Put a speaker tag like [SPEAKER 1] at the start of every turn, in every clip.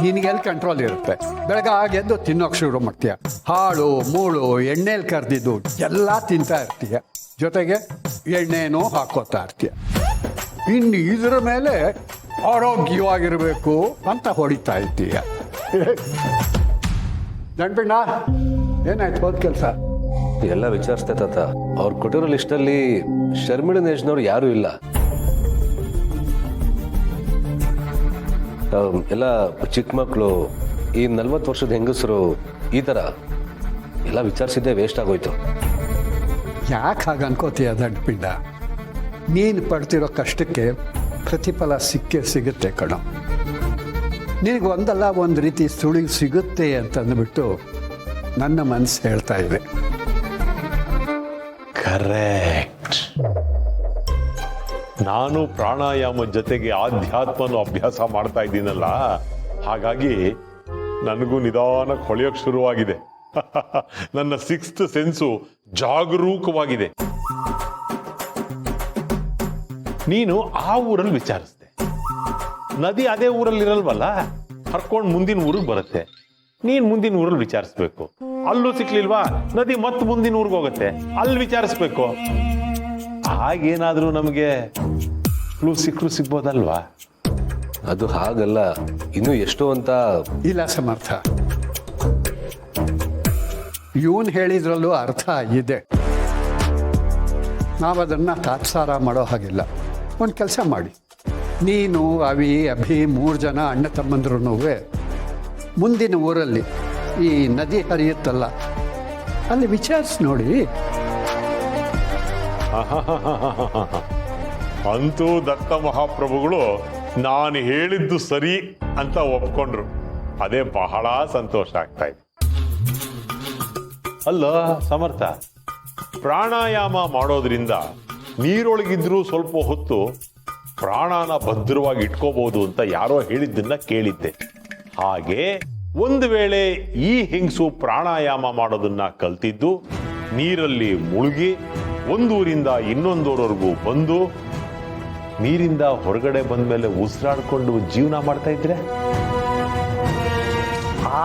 [SPEAKER 1] ನಿನಗೆಲ್ಲಿ control ಇರುತ್ತೆ? ಬೆಳಗ್ಗೆ ಎದ್ದು ತಿನ್ನೋಕೆ ಶುರು ಮಾಡ್ತೀಯ. ಹಾಳು ಮೂಳು ಎಣ್ಣೆಲಿ ಕರೆದಿದ್ದು ಎಲ್ಲ ತಿಂತಾ ಇರ್ತೀಯ, ಜೊತೆಗೆ ಎಣ್ಣೆನೂ ಹಾಕೋತಾ ಇರ್ತೀಯ. ಇನ್ನು ಇದ್ರ ಮೇಲೆ ಆರೋಗ್ಯವಾಗಿರಬೇಕು ಅಂತ ಹೊಡಿತಾ ಇದ್ದೀಯ. ಗಂಡ್ಬಿಣ್ಣ ಏನಾಯ್ತು ಹೋದ ಕೆಲಸ?
[SPEAKER 2] ಎಲ್ಲ ವಿಚಾರಿಸ್ತೆ ತಾತ. ಅವ್ರು ಕೊಟ್ಟಿರೋ ಲಿಸ್ಟಲ್ಲಿ ಶರ್ಮಿಳನ ಏಜ್ನವ್ರು ಯಾರೂ ಇಲ್ಲ. ಎಲ್ಲ ಚಿಕ್ಕ ಮಕ್ಕಳು, ಈ 40 ವರ್ಷದ ಹೆಂಗಸರು, ಈ ಥರ ಎಲ್ಲ ವಿಚಾರಿಸಿದ್ದೆ ವೇಸ್ಟ್ ಆಗೋಯ್ತು.
[SPEAKER 1] ಯಾಕೆ ಹಾಗೆ ಅನ್ಕೋತೀಯ ಗಂಡ್ಬಿಣ್ಣ? ನೀನು ಪಡ್ತಿರೋ ಕಷ್ಟಕ್ಕೆ ಪ್ರತಿಫಲ ಸಿಗುತ್ತೆ ಕಣೋ. ನಿನಗೆ ಒಂದಲ್ಲ ಒಂದು ರೀತಿ ಸುಳಿವು ಸಿಗುತ್ತೆ ಅಂತಂದ್ಬಿಟ್ಟು ನನ್ನ ಮನಸ್ಸು ಹೇಳ್ತಾ ಇದೆ.
[SPEAKER 3] ಕರೆಕ್ಟ್. ನಾನು ಪ್ರಾಣಾಯಾಮ ಜೊತೆಗೆ ಆಧ್ಯಾತ್ಮನ ಅಭ್ಯಾಸ ಮಾಡ್ತಾ ಇದ್ದೀನಲ್ಲ, ಹಾಗಾಗಿ ನನಗೂ ನಿಧಾನಕ್ಕೆ ಹೊಳೆಯೋಕೆ ಶುರುವಾಗಿದೆ. ನನ್ನ 6th ಸೆನ್ಸು ಜಾಗರೂಕವಾಗಿದೆ. ನೀನು ಆ ಊರಲ್ಲಿ ವಿಚಾರಿಸ್ದೆ, ನದಿ ಅದೇ ಊರಲ್ಲಿ ಇರಲ್ವಲ್ಲ, ಹರ್ಕೊಂಡು ಮುಂದಿನ ಊರಿಗೆ ಬರುತ್ತೆ. ನೀನ್ ಮುಂದಿನ ಊರಲ್ಲಿ ವಿಚಾರಿಸ್ಬೇಕು. ಅಲ್ಲೂ ಸಿಕ್ಲಿಲ್ವಾ, ನದಿ ಮತ್ತೆ ಮುಂದಿನ ಊರಿಗೆ ಹೋಗುತ್ತೆ, ಅಲ್ಲಿ ವಿಚಾರಿಸ್ಬೇಕು. ಹಾಗೇನಾದ್ರೂ ನಮಗೆ ಕ್ಲೂ ಸಿಗ್ಬೋದಲ್ವಾ?
[SPEAKER 2] ಅದು ಹಾಗಲ್ಲ, ಇನ್ನೂ ಎಷ್ಟೋ ಅಂತ.
[SPEAKER 1] ಇಲ್ಲ ಸಮರ್ಥ, ಇವನು ಹೇಳಿದ್ರಲ್ಲೂ ಅರ್ಥ ಇದೆ. ನಾವದನ್ನು ತಾತ್ಸಾರ ಮಾಡೋ ಹಾಗಿಲ್ಲ. ಒಂದು ಕೆಲಸ ಮಾಡಿ, ನೀನು ಅಭಿ 3 ಜನ ಅಣ್ಣ ತಮ್ಮಂದ್ರೂ ಮುಂದಿನ ಊರಲ್ಲಿ ಈ ನದಿ ಹರಿಯುತ್ತಲ್ಲ, ಅಲ್ಲಿ ವಿಚಾರಿಸಿ ನೋಡಿ.
[SPEAKER 3] ಅಂತೂ ದತ್ತ ಮಹಾಪ್ರಭುಗಳು ನಾನು ಹೇಳಿದ್ದು ಸರಿ ಅಂತ ಒಪ್ಕೊಂಡ್ರು. ಅದೇ ಬಹಳ ಸಂತೋಷ ಆಗ್ತಾ ಇದೆ. ಅಲ್ಲ ಸಮರ್ಥ, ಪ್ರಾಣಾಯಾಮ ಮಾಡೋದ್ರಿಂದ ನೀರೊಳಗಿದ್ರೂ ಸ್ವಲ್ಪ ಹೊತ್ತು ಪ್ರಾಣನ ಭದ್ರವಾಗಿ ಇಟ್ಕೋಬಹುದು ಅಂತ ಯಾರೋ ಹೇಳಿದ್ದನ್ನ ಕೇಳಿದ್ದೆ. ಹಾಗೆ ಒಂದು ವೇಳೆ ಈ ಹೆಂಗಸು ಪ್ರಾಣಾಯಾಮ ಮಾಡೋದನ್ನ ಕಲ್ತಿದ್ದು ನೀರಲ್ಲಿ ಮುಳುಗಿ ಒಂದೂರಿಂದ ಇನ್ನೊಂದೂರವರೆಗೂ ಬಂದು ನೀರಿಂದ ಹೊರಗಡೆ ಬಂದ ಮೇಲೆ ಉಸಿರಾಡ್ಕೊಂಡು ಜೀವನ ಮಾಡ್ತಾ ಇದ್ರೆ?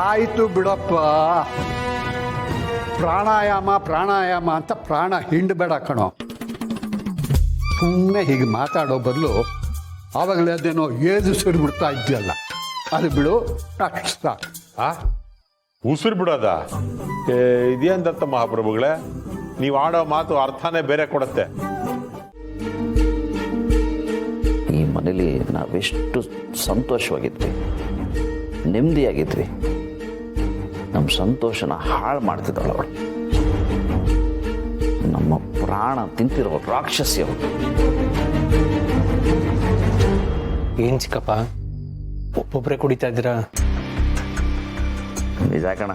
[SPEAKER 1] ಆಯಿತು ಬಿಡಪ್ಪ, ಪ್ರಾಣಾಯಾಮ ಅಂತ ಪ್ರಾಣ ಹಿಂಡಬೇಡ ಕಣೋ. ಸುಮ್ಮನೆ ಹೀಗೆ ಮಾತಾಡೋ ಬದಲು ಆವಾಗಲೇ ಅದೇನೋ ಏದು ಬಿಡ್ತಾ ಇದೆಯಲ್ಲ, ಅದು ಬಿಡು. ಸಾಕು.
[SPEAKER 3] ಉಸಿರು ಬಿಡೋದ? ಇದೇನ್ ದತ್ತ ಮಹಾಪ್ರಭುಗಳೇ, ನೀವು ಆಡೋ ಮಾತು ಅರ್ಥನೇ ಬೇರೆ ಕೊಡುತ್ತೆ.
[SPEAKER 4] ಈ ಮನೇಲಿ ನಾವೆಷ್ಟು ಸಂತೋಷವಾಗಿದ್ವಿ, ನೆಮ್ಮದಿಯಾಗಿದ್ವಿ. ನಮ್ಮ ಸಂತೋಷನ ಹಾಳು ಮಾಡ್ತಿದ್ದಾಳೆ ಅವಳು. ನಮ್ಮ ಪ್ರಾಣ ತಿಂತಿರೋ ರಾಕ್ಷಸಿ ಅವಳು.
[SPEAKER 5] ಏನ್ ಚಿಕ್ಕಪ್ಪ, ಒಬ್ಬೊಬ್ಬರೇ ಕುಡಿತಾ ಇದ್ದೀರಾ?
[SPEAKER 4] ನಿಜ ಕಣ,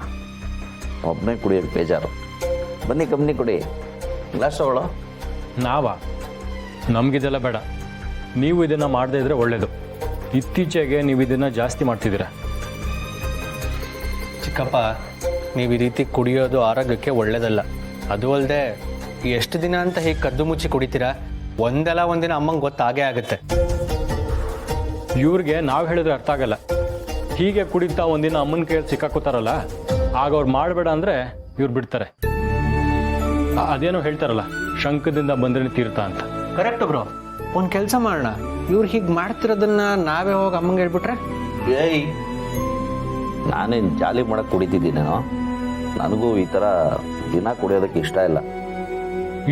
[SPEAKER 4] ಒಬ್ಬನೇ ಕುಡಿಯೋದು ಬೇಜಾರು. ಬನ್ನಿ ಕಂಪ್ನಿ ಕುಡಿ. ಗ್ಲಾಸ್ ಅವಳು
[SPEAKER 6] ನಮಗಿದೆಲ್ಲ ಬೇಡ. ನೀವು ಇದನ್ನು ಮಾಡದೇ ಇದ್ರೆ ಒಳ್ಳೇದು. ಇತ್ತೀಚೆಗೆ ನೀವು ಇದನ್ನು ಜಾಸ್ತಿ ಮಾಡ್ತಿದ್ದೀರಾ.
[SPEAKER 5] ಚಿಕ್ಕಪ್ಪ, ನೀವು ಈ ರೀತಿ ಕುಡಿಯೋದು ಆರೋಗ್ಯಕ್ಕೆ ಒಳ್ಳೇದಲ್ಲ. ಅದು ಅಲ್ಲದೆ ಎಷ್ಟು ದಿನ ಅಂತ ಹೀಗೆ ಕದ್ದು ಮುಚ್ಚಿ ಕುಡಿತೀರಾ? ಒಂದಲ್ಲ ಒಂದಿನ ಅಮ್ಮಂಗೆ ಗೊತ್ತಾಗೇ ಆಗುತ್ತೆ.
[SPEAKER 6] ಇವ್ರಿಗೆ ನಾವು ಹೇಳಿದ್ರೆ ಅರ್ಥ ಆಗಲ್ಲ. ಹೀಗೆ ಕುಡಿತಾ ಒಂದಿನ ಅಮ್ಮನ ಕೈ ಸಿಕ್ಕಾಕೋತಾರಲ್ಲ, ಆಗ ಅವ್ರು ಮಾಡಬೇಡ ಅಂದರೆ ಇವ್ರು ಬಿಡ್ತಾರೆ. ಅದೇನೋ ಹೇಳ್ತಾರಲ್ಲ, ಶಂಕದಿಂದ ಬಂದ್ರೆ ತೀರ್ಥ ಅಂತ.
[SPEAKER 5] Correct bro. ಒಂದು ಕೆಲಸ ಮಾಡೋಣ, ಇವ್ರು ಹೀಗೆ ಮಾಡ್ತಿರೋದನ್ನ ನಾವೇ ಹೋಗಿ ಅಮ್ಮಂಗೆ ಹೇಳ್ಬಿಟ್ರೆ?
[SPEAKER 4] ಏಯ್, ನಾನೇನು ಜಾಲಿ ಮಾಡಕ್ಕೆ ಕುಡಿತಿದ್ದೀನೇನೋ? ನನಗೂ ಈ ಥರ ದಿನ ಕುಡಿಯೋದಕ್ಕೆ ಇಷ್ಟ ಇಲ್ಲ.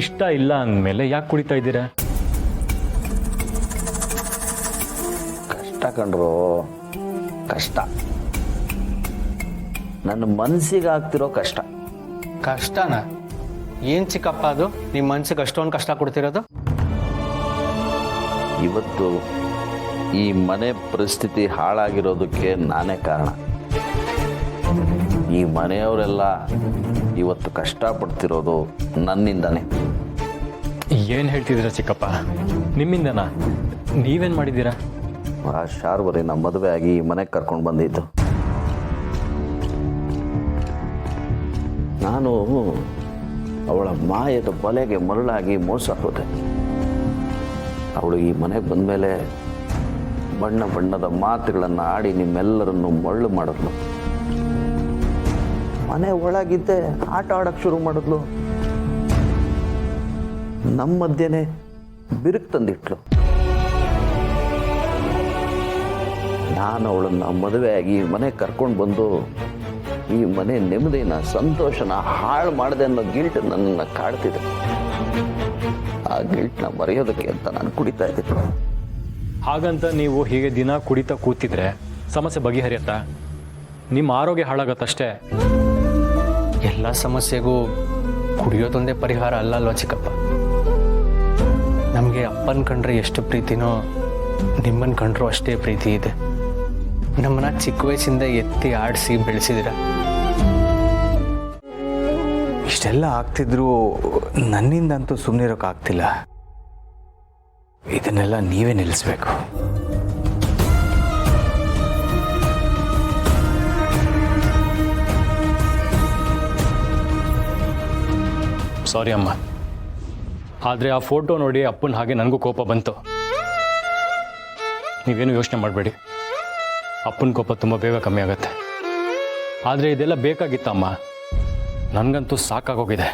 [SPEAKER 6] ಇಷ್ಟ ಇಲ್ಲ ಅಂದಮೇಲೆ ಯಾಕೆ ಕುಡಿತಾ ಇದ್ದೀರಾ?
[SPEAKER 4] ಕಷ್ಟ ಕಂಡ್ರು, ಕಷ್ಟ. ನನ್ನ ಮನಸ್ಸಿಗೆ ಆಗ್ತಿರೋ ಕಷ್ಟ.
[SPEAKER 5] ಕಷ್ಟನಾ? ಏನು ಚಿಕ್ಕಪ್ಪ ಅದು ನಿಮ್ಮ ಮನ್ಸಿಗೆ ಅಷ್ಟೊಂದು ಕಷ್ಟ ಕೊಡ್ತಿರೋದು?
[SPEAKER 4] ಇವತ್ತು ಈ ಮನೆ ಪರಿಸ್ಥಿತಿ ಹಾಳಾಗಿರೋದಕ್ಕೆ ನಾನೇ ಕಾರಣ. ಈ ಮನೆಯವರೆಲ್ಲ ಇವತ್ತು ಕಷ್ಟಪಡ್ತಿರೋದು ನನ್ನಿಂದಾನೆ.
[SPEAKER 6] ಏನು ಹೇಳ್ತಿದ್ದೀರಾ ಚಿಕ್ಕಪ್ಪ? ನಿಮ್ಮಿಂದನಾ? ನೀವೇನು ಮಾಡಿದ್ದೀರಾ?
[SPEAKER 4] ಆ ಶಾರ್ವರಿನ ಮದುವೆ ಆಗಿ ಈ ಮನೆಗೆ ಕರ್ಕೊಂಡು ಬಂದಿದ್ದು ನಾನು. ಅವಳ ಮಾಯದ ಬಲೆಗೆ ಮರಳಾಗಿ ಮೋಸ ಹೋದೆ. ಅವಳು ಈ ಮನೆಗೆ ಬಂದಮೇಲೆ ಬಣ್ಣ ಬಣ್ಣದ ಮಾತುಗಳನ್ನು ಆಡಿ ನಿಮ್ಮೆಲ್ಲರನ್ನು ಮಳ್ಳು ಮಾಡಿದ್ಲು. ಮನೆ ಒಳಗಿದ್ದೆ ಆಟ ಆಡಕ್ಕೆ ಶುರು ಮಾಡಿದ್ಲು. ನಮ್ಮ ಮಧ್ಯೆನೆ ಬಿರುಕು ತಂದಿಟ್ಲು. ನಾನು ಅವಳನ್ನ ಮದುವೆಯಾಗಿ ಮನೆ ಕರ್ಕೊಂಡು ಬಂದು ಈ ಮನೆ ನೆಮ್ಮದಿನ ಸಂತೋಷನ ಹಾಳು ಮಾಡಿದೆ ಅನ್ನೋ ಗಿಲ್ಟ್ ನನ್ನನ್ನು ಕಾಡ್ತಿದೆ. ಆ ಗಿಲ್ಟ್ನ ಮರೆಯೋದಕ್ಕೆ ಅಂತ ನಾನು ಕುಡಿತಾ ಇದ್ದೆ.
[SPEAKER 6] ಹಾಗಂತ ನೀವು ಹೀಗೆ ದಿನ ಕುಡಿತಾ ಕೂತಿದ್ರೆ ಸಮಸ್ಯೆ ಬಗೆಹರಿಯತ್ತಾ? ನಿಮ್ಮ ಆರೋಗ್ಯ ಹಾಳಾಗತ್ತಷ್ಟೇ.
[SPEAKER 5] ಎಲ್ಲ ಸಮಸ್ಯೆಗೂ ಕುಡಿಯೋದೊಂದೇ ಪರಿಹಾರ ಅಲ್ಲ ಅಲ್ವಾ ಚಿಕ್ಕಪ್ಪ? ನಮಗೆ ಅಪ್ಪನ ಕಂಡ್ರೆ ಎಷ್ಟು ಪ್ರೀತಿನೋ ನಿಮ್ಮನ್ನು ಕಂಡ್ರೂ ಅಷ್ಟೇ ಪ್ರೀತಿ ಇದೆ. ನಮ್ಮನ್ನ ಚಿಕ್ಕ ವಯಸ್ಸಿಂದ ಎತ್ತಿ ಆಡಿಸಿ ಬೆಳೆಸಿದಿರ.
[SPEAKER 7] ಇಷ್ಟೆಲ್ಲ ಆಗ್ತಿದ್ರೂ ನನ್ನಿಂದಂತೂ ಸುಮ್ಮನಿರೋಕ್ಕಾಗ್ತಿಲ್ಲ. ಇದನ್ನೆಲ್ಲ ನೀವೇ ನಿಲ್ಲಿಸ್ಬೇಕು.
[SPEAKER 6] ಸಾರಿ ಅಮ್ಮ, ಆದರೆ ಆ ಫೋಟೋ ನೋಡಿ ಅಪ್ಪನ ಹಾಗೆ ನನಗೂ ಕೋಪ ಬಂತು. ನೀವೇನು ಯೋಚನೆ ಮಾಡಬೇಡಿ, ಅಪ್ಪನ ಕೋಪ ತುಂಬ ಬೇಗ ಕಮ್ಮಿ ಆಗುತ್ತೆ. ಆದರೆ ಇದೆಲ್ಲ ಬೇಕಾಗಿತ್ತಮ್ಮ, ನನಗಂತೂ ಸಾಕಾಗೋಗಿದೆ.